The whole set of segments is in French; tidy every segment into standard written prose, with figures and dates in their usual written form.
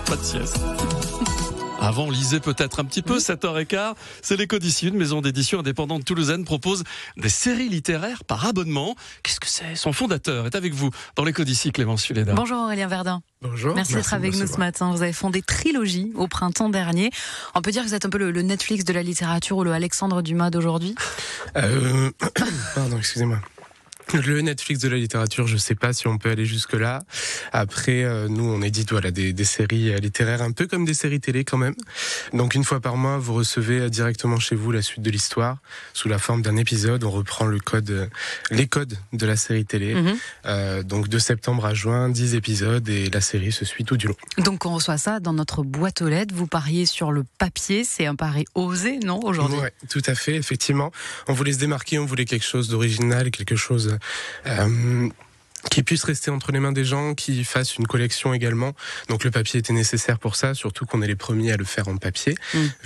pas de sieste. Avant, lisez peut-être un petit peu, 7h15. C'est l'Écho d'ici, une maison d'édition indépendante toulousaine propose des séries littéraires par abonnement. Qu'est-ce que c'est ? Son fondateur est avec vous dans l'Écho d'ici, Clémence Fuleda. Bonjour Aurélien Verdun. Bonjour. Merci d'être avec nous ce matin. Vous avez fondé Trilogie au printemps dernier. On peut dire que vous êtes un peu le Netflix de la littérature ou le Alexandre Dumas d'aujourd'hui ? Pardon, excusez-moi. Le Netflix de la littérature, je sais pas si on peut aller jusque-là. Après, nous, on édite des séries littéraires un peu comme des séries télé quand même. Donc, une fois par mois, vous recevez directement chez vous la suite de l'histoire sous la forme d'un épisode. On reprend les codes de la série télé. Donc, de septembre à juin, 10 épisodes et la série se suit tout du long. Donc, on reçoit ça dans notre boîte aux lettres. Vous pariez sur le papier. C'est un pari osé, non, aujourd'hui ? Ouais, tout à fait, effectivement. On voulait se démarquer, on voulait quelque chose d'original, quelque chose qui puisse rester entre les mains des gens, qui fasse une collection également. Donc le papier était nécessaire pour ça, surtout qu'on est les premiers à le faire en papier.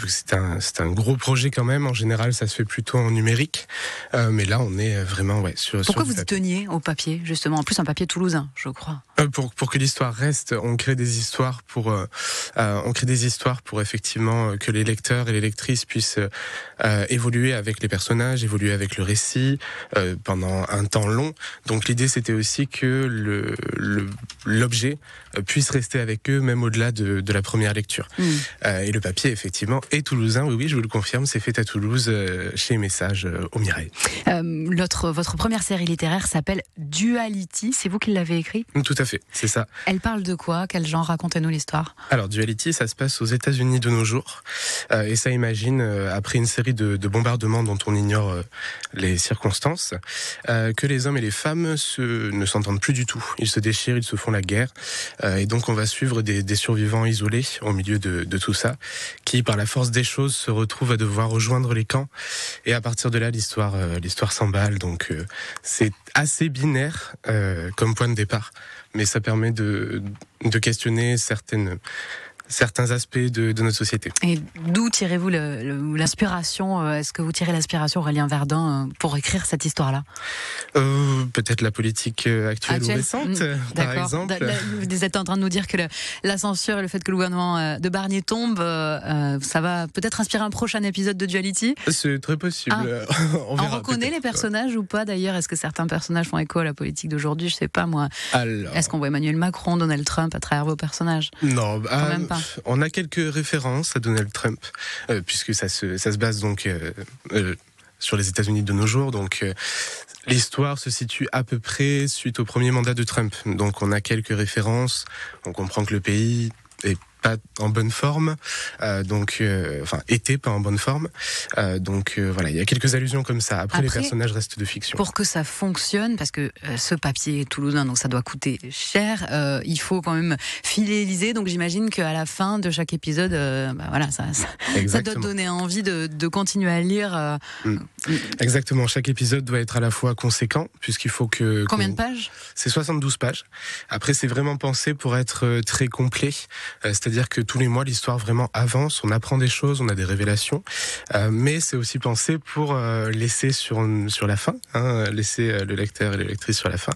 C'est un gros projet quand même. En général, ça se fait plutôt en numérique. Mais là, on est vraiment sur Pourquoi sur vous y teniez au papier, justement ? En plus, un papier toulousain, je crois. Pour que l'histoire reste, on crée des histoires pour effectivement que les lecteurs et les lectrices puissent évoluer avec les personnages, évoluer avec le récit pendant un temps long. Donc l'idée, c'était aussi que l'objet puisse rester avec eux même au-delà de la première lecture. Et le papier, effectivement, est toulousain. Oui, je vous le confirme, c'est fait à Toulouse chez Message au Mirail. Votre première série littéraire s'appelle Duality. C'est vous qui l'avez écrit ? Tout à fait, c'est ça. Elle parle de quoi ? Quel genre ? Racontez-nous l'histoire. Alors, Duality, ça se passe aux États-Unis de nos jours. Et ça imagine, après une série de bombardements dont on ignore les circonstances, que les hommes et les femmes ne s'entendent plus du tout. Ils se déchirent, ils se font la guerre. Et donc, on va suivre des survivants isolés au milieu de tout ça, qui, par la force des choses, se retrouvent à devoir rejoindre les camps. Et à partir de là, l'histoire s'emballe. Donc, c'est assez binaire comme point de départ. Mais ça permet de questionner certains aspects de notre société. Et d'où tirez-vous l'inspiration ? Est-ce que vous tirez l'inspiration, Aurélien Verdun, pour écrire cette histoire-là ? Peut-être la politique actuelle ou récente, par exemple. Vous êtes en train de nous dire que la censure et le fait que le gouvernement de Barnier tombe, ça va peut-être inspirer un prochain épisode de Duality ? C'est très possible. On verra, reconnaît les personnages ou pas d'ailleurs ? Est-ce que certains personnages font écho à la politique d'aujourd'hui ? Je sais pas moi. Alors... Est-ce qu'on voit Emmanuel Macron, Donald Trump à travers vos personnages ? Non, quand même pas. On a quelques références à Donald Trump, puisque ça se base donc sur les États-Unis de nos jours. Donc l'histoire se situe à peu près suite au premier mandat de Trump. Donc on a quelques références. On comprend que le pays est pas en bonne forme, était pas en bonne forme. Voilà, il y a quelques allusions comme ça. Après, les personnages restent de fiction. Pour que ça fonctionne, parce que ce papier est toulousain, donc ça doit coûter cher, il faut quand même fidéliser. Donc j'imagine qu'à la fin de chaque épisode, ça doit donner envie de continuer à lire. Exactement, chaque épisode doit être à la fois conséquent, puisqu'il faut que... Combien de pages ? C'est 72 pages. Après, c'est vraiment pensé pour être très complet, c'est-à-dire que tous les mois, l'histoire vraiment avance, on apprend des choses, on a des révélations, mais c'est aussi pensé pour laisser sur la fin, laisser le lecteur et les lectrices sur la fin.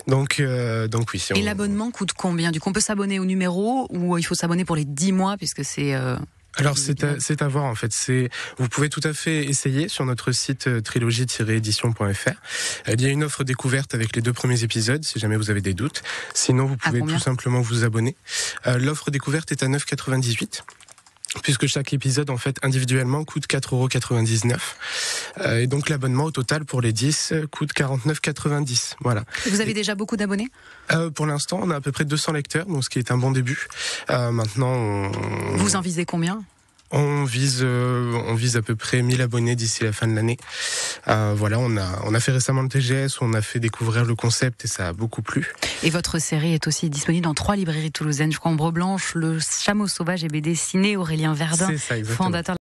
Donc oui. Et l'abonnement coûte combien ? Du coup, on peut s'abonner au numéro ou il faut s'abonner pour les 10 mois puisque c'est... Alors c'est à voir en fait. Vous pouvez tout à fait essayer sur notre site trilogie-édition.fr. Il y a une offre découverte avec les 2 premiers épisodes si jamais vous avez des doutes. Sinon vous pouvez tout simplement vous abonner. L'offre découverte est à 9,98 €. Puisque chaque épisode, en fait, individuellement, coûte 4,99 €. Et donc, l'abonnement au total pour les 10 coûte 49,90 €. Voilà. Vous avez déjà beaucoup d'abonnés ? Pour l'instant, on a à peu près 200 lecteurs, donc ce qui est un bon début. Maintenant, Vous en visez combien ? On vise à peu près 1000 abonnés d'ici la fin de l'année. Voilà, on a fait récemment le TGS, où on a fait découvrir le concept et ça a beaucoup plu. Et votre série est aussi disponible dans 3 librairies toulousaines, je crois, Ombre Blanche, Le Chameau Sauvage et BD Ciné, Aurélien Verdun, c'est ça, exactement. fondateur